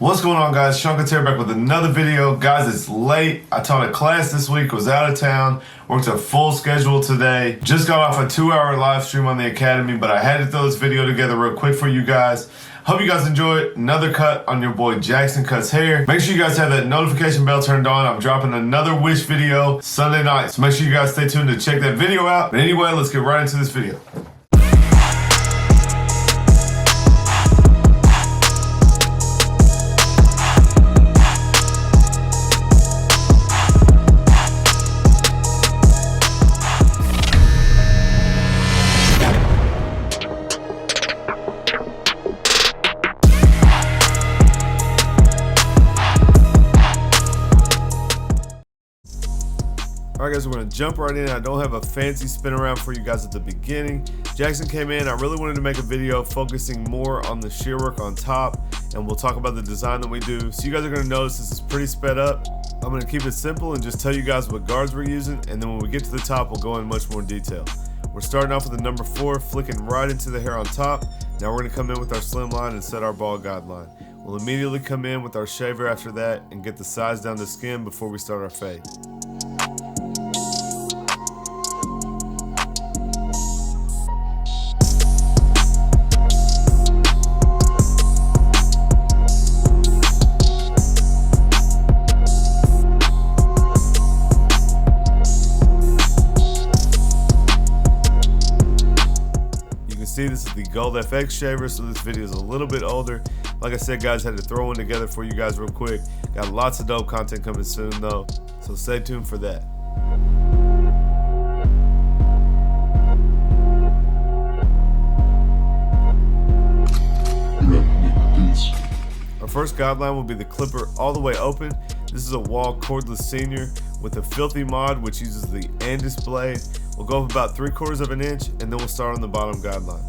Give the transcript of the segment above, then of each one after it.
What's going on, guys? Seancutshair back with another video. Guys, it's late. I taught a class this week, was out of town, worked a full schedule today. Just got off a 2-hour live stream on the Academy, but I had to throw this video together real quick for you guys. Hope you guys enjoyed. Another cut on your boy Jackson Cuts Hair. Make sure you guys have that notification bell turned on. I'm dropping another wish video Sunday night, so make sure you guys stay tuned to check that video out. But anyway, let's get right into this video. Alright guys, we're going to jump right in. I don't have a fancy spin around for you guys at the beginning. Jackson came in. I really wanted to make a video focusing more on the shear work on top, and we'll talk about the design that we do. So you guys are going to notice this is pretty sped up. I'm going to keep it simple and just tell you guys what guards we're using, and then when we get to the top we'll go in much more detail. We're starting off with the number 4, flicking right into the hair on top. Now we're going to come in with our slimline and set our ball guideline. We'll immediately come in with our shaver after that and get the size down to skin before we start our fade. See, this is the Gold FX shaver, so this video is a little bit older. Like I said, guys, had to throw one together for you guys real quick. Got lots of dope content coming soon though, so stay tuned for that. Our first guideline will be the clipper all the way open. This is a Wahl Cordless Senior with a Philthy mod, which uses the Andis blade. We'll go up about 3/4 of an inch, and then we'll start on the bottom guideline.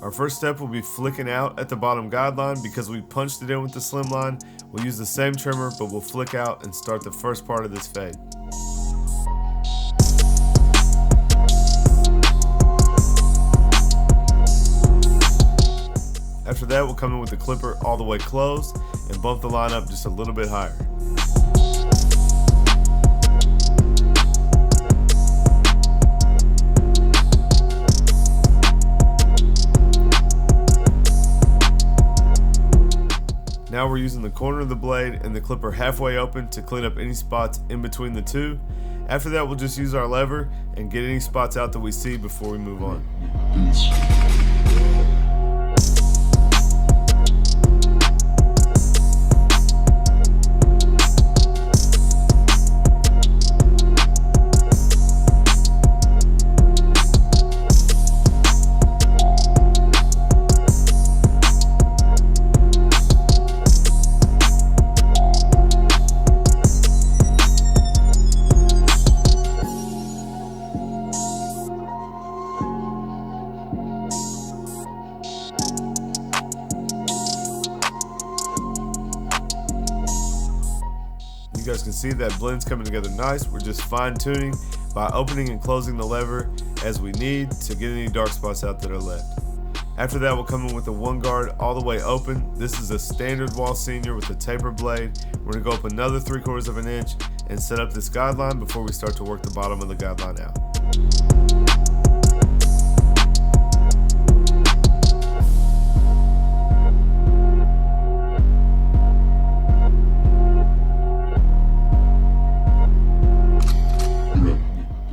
Our first step will be flicking out at the bottom guideline. Because we punched it in with the slimline, we'll use the same trimmer, but we'll flick out and start the first part of this fade. After that, we'll come in with the clipper all the way closed and bump the line up just a little bit higher. Now we're using the corner of the blade and the clipper halfway open to clean up any spots in between the two. After that, we'll just use our lever and get any spots out that we see before we move on. You guys can see that blend's coming together nice. We're just fine tuning by opening and closing the lever as we need to get any dark spots out that are left. After that, we'll come in with the one guard all the way open. This is a standard Wahl Senior with a taper blade. We're gonna go up another 3/4 of an inch and set up this guideline before we start to work the bottom of the guideline out.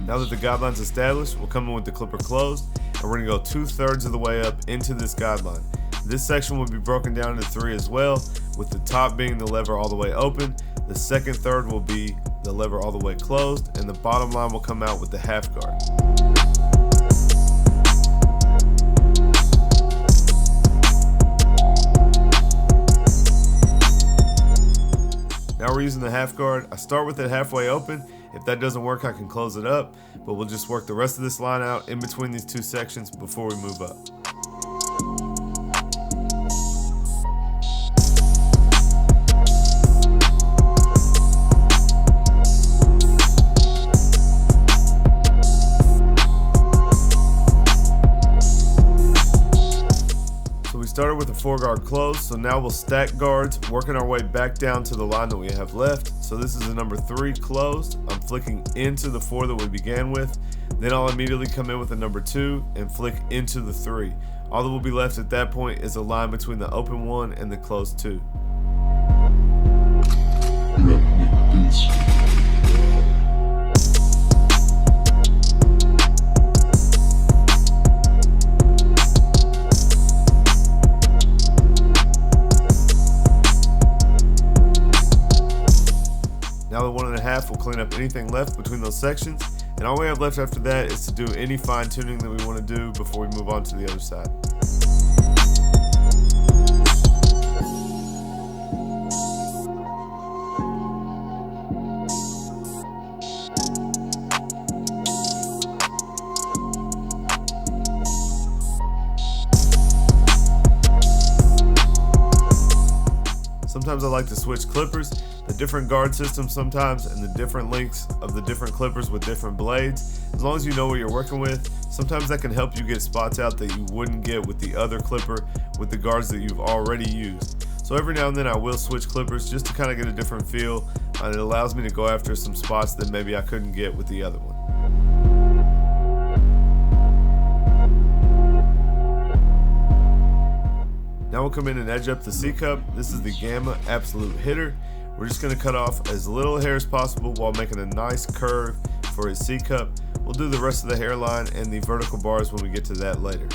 Now that the guideline's established, we'll come in with the clipper closed, and we're gonna go 2/3 of the way up into this guideline. This section will be broken down into 3 as well, with the top being the lever all the way open, the second third will be the lever all the way closed, and the bottom line will come out with the half guard. Now we're using the half guard. I start with it halfway open. If that doesn't work, I can close it up, but we'll just work the rest of this line out in between these 2 sections before we move up. the 4 guard closed, so now we'll stack guards, working our way back down to the line that we have left. So this is the number 3 closed. I'm flicking into the 4 that we began with. Then I'll immediately come in with a number 2 and flick into the 3. All that will be left at that point is a line between the open 1 and the closed 2. Now the 1.5 will clean up anything left between those sections, and all we have left after that is to do any fine tuning that we want to do before we move on to the other side. Sometimes I like to switch clippers, the different guard systems sometimes, and the different lengths of the different clippers with different blades. As long as you know what you're working with, sometimes that can help you get spots out that you wouldn't get with the other clipper with the guards that you've already used. So every now and then I will switch clippers just to kind of get a different feel, and it allows me to go after some spots that maybe I couldn't get with the other one. Now we'll come in and edge up the C cup. This is the Gamma Absolute Hitter. We're just going to cut off as little hair as possible while making a nice curve for his C cup. We'll do the rest of the hairline and the vertical bars when we get to that later.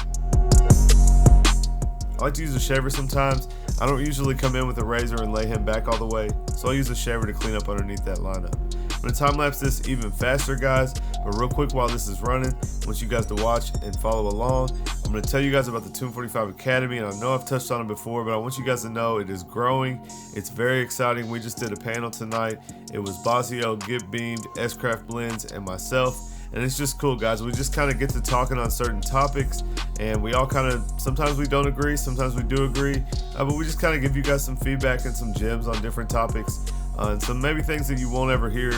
I like to use a shaver sometimes. I don't usually come in with a razor and lay him back all the way, so I'll use a shaver to clean up underneath that lineup. I'm going to time lapse this even faster, guys, but real quick while this is running, I want you guys to watch and follow along. I'm going to tell you guys about the 245 Academy, and I know I've touched on it before, but I want you guys to know it is growing. It's very exciting. We just did a panel tonight. It was Bossio, Get Beamed, S-Craft Blends, and myself. And it's just cool, guys. We just kind of get to talking on certain topics, and we all kind of, sometimes we don't agree, sometimes we do agree, but we just kind of give you guys some feedback and some gems on different topics, and some maybe things that you won't ever hear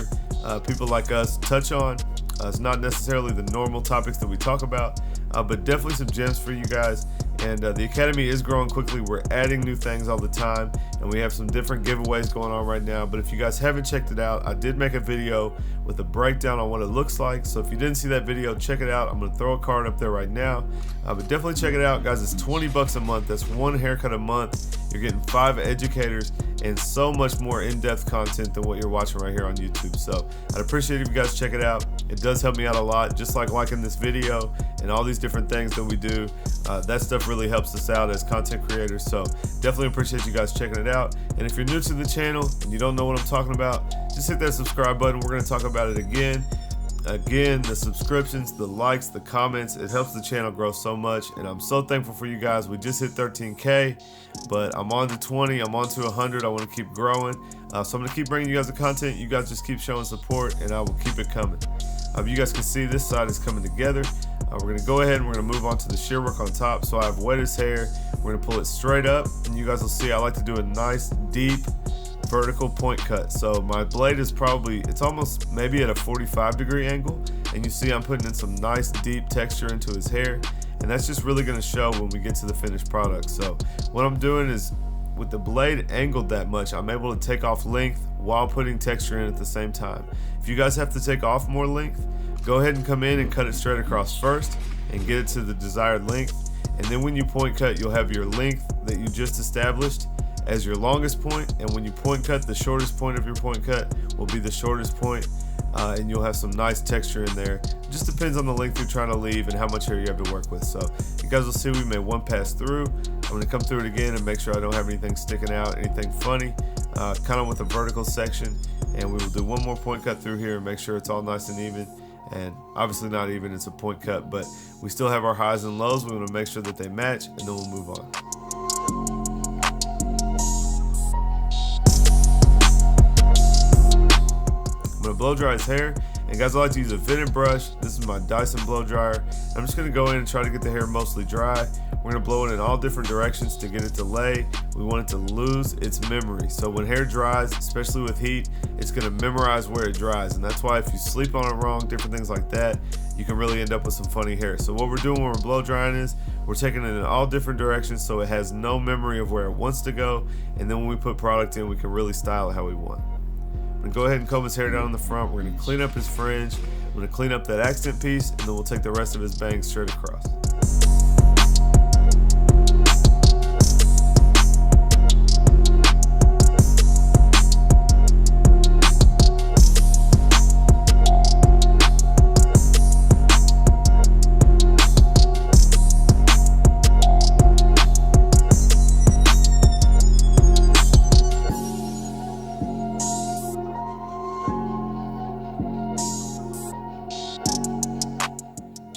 people like us touch on. It's not necessarily the normal topics that we talk about, but definitely some gems for you guys. And the Academy is growing quickly. We're adding new things all the time, and we have some different giveaways going on right now. But if you guys haven't checked it out, I did make a video with a breakdown on what it looks like. So if you didn't see that video, check it out. I'm going to throw a card up there right now. But definitely check it out, guys. It's 20 bucks a month. That's one haircut a month. You're getting 5 educators and so much more in-depth content than what you're watching right here on YouTube. So I'd appreciate if you guys check it out. It does help me out a lot, just like liking this video and all these different things that we do. That stuff really helps us out as content creators. So definitely appreciate you guys checking it out. And if you're new to the channel and you don't know what I'm talking about, just hit that subscribe button. We're going to talk about it again. The subscriptions, the likes, the comments, it helps the channel grow so much, and I'm so thankful for you guys. We just hit 13K, but I'm on to 20, I'm on to 100. I want to keep growing, so I'm going to keep bringing you guys the content. You guys just keep showing support, and I will keep it coming. You guys can see this side is coming together. We're going to go ahead and we're going to move on to the shear work on top. So I have wet his hair. We're going to pull it straight up, and you guys will see I like to do a nice deep vertical point cut. So my blade is probably, it's almost maybe at a 45-degree angle, and you see I'm putting in some nice deep texture into his hair, and that's just really going to show when we get to the finished product. So what I'm doing is, with the blade angled that much, I'm able to take off length while putting texture in at the same time. If you guys have to take off more length, go ahead and come in and cut it straight across first and get it to the desired length, and then when you point cut, you'll have your length that you just established as your longest point, and when you point cut, the shortest point of your point cut will be the shortest point, and you'll have some nice texture in there. It just depends on the length you're trying to leave and how much hair you have to work with. So you guys will see we made one pass through. I'm going to come through it again and make sure I don't have anything sticking out, anything funny, kind of with a vertical section, and we will do one more point cut through here and make sure it's all nice and even. And obviously not even, it's a point cut, but we still have our highs and lows. We want to make sure that they match, and then we'll move on. I'm gonna blow dry his hair, and guys, I like to use a fitted brush. This is my Dyson blow dryer. I'm just gonna go in and try to get the hair mostly dry. We're gonna blow it in all different directions to get it to lay. We want it to lose its memory. So when hair dries, especially with heat, it's gonna memorize where it dries, and that's why if you sleep on it wrong, different things like that, you can really end up with some funny hair. So what we're doing when we're blow drying is we're taking it in all different directions so it has no memory of where it wants to go, and then when we put product in, we can really style it how we want. I'm gonna go ahead and comb his hair down in the front. We're gonna clean up his fringe. I'm gonna clean up that accent piece, and then we'll take the rest of his bangs straight across.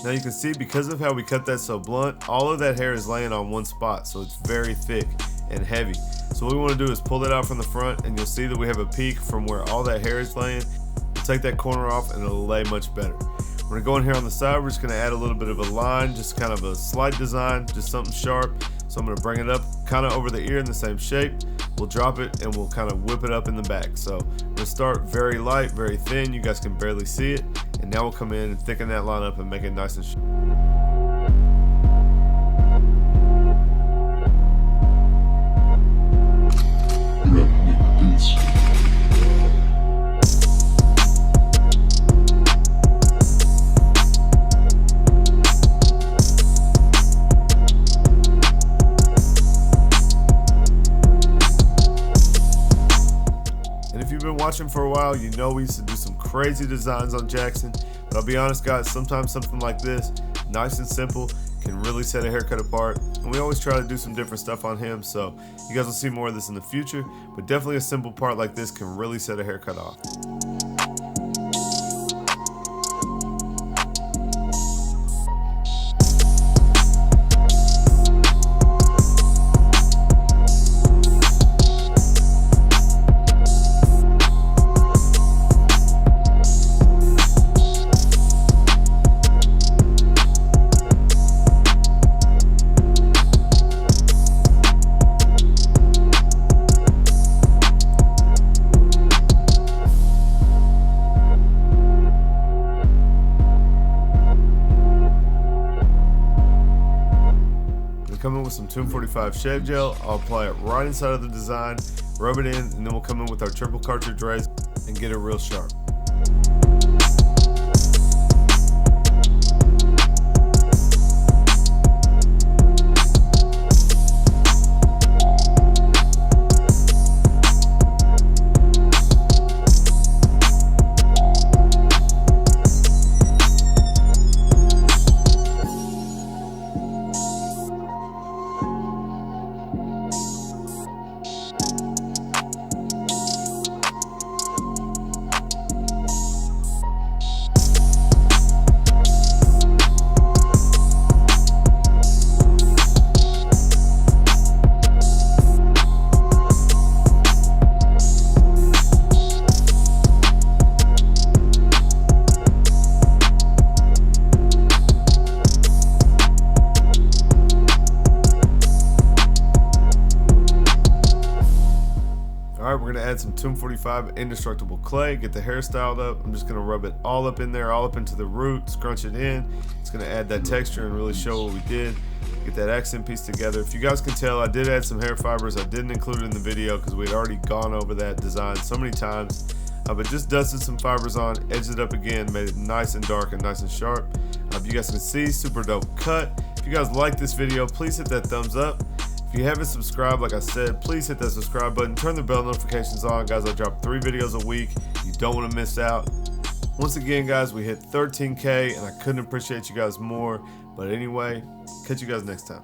Now you can see, because of how we cut that so blunt, all of that hair is laying on one spot, so it's very thick and heavy. So what we want to do is pull that out from the front, and you'll see that we have a peak from where all that hair is laying. We'll take that corner off and it'll lay much better. We're going to go in here on the side. We're just going to add a little bit of a line, just kind of a slight design, just something sharp. So I'm going to bring it up kind of over the ear in the same shape. We'll drop it and we'll kind of whip it up in the back. So we'll start very light, very thin. You guys can barely see it. And now we'll come in and thicken that line up and make it nice and sharp. If you've been watching for a while, you know we used to do some crazy designs on Jackson, but I'll be honest guys, sometimes something like this, nice and simple, can really set a haircut apart, and we always try to do some different stuff on him, so you guys will see more of this in the future, but definitely a simple part like this can really set a haircut off. Come in with some 245 shave gel. I'll apply it right inside of the design, rub it in, and then we'll come in with our triple cartridge rays and get it real sharp. Alright, we're going to add some 245 indestructible clay, get the hair styled up. I'm just going to rub it all up in there, all up into the root, scrunch it in. It's going to add that texture and really show what we did. Get that accent piece together. If you guys can tell, I did add some hair fibers. I didn't include it in the video because we had already gone over that design so many times. But just dusted some fibers on, edged it up again, made it nice and dark and nice and sharp. You guys can see, super dope cut. If you guys like this video, please hit that thumbs up. If you haven't subscribed, like I said, please hit that subscribe button, turn the bell notifications on. Guys, I drop 3 videos a week. You don't want to miss out. Once again, guys, we hit 13K, and I couldn't appreciate you guys more. But anyway, catch you guys next time.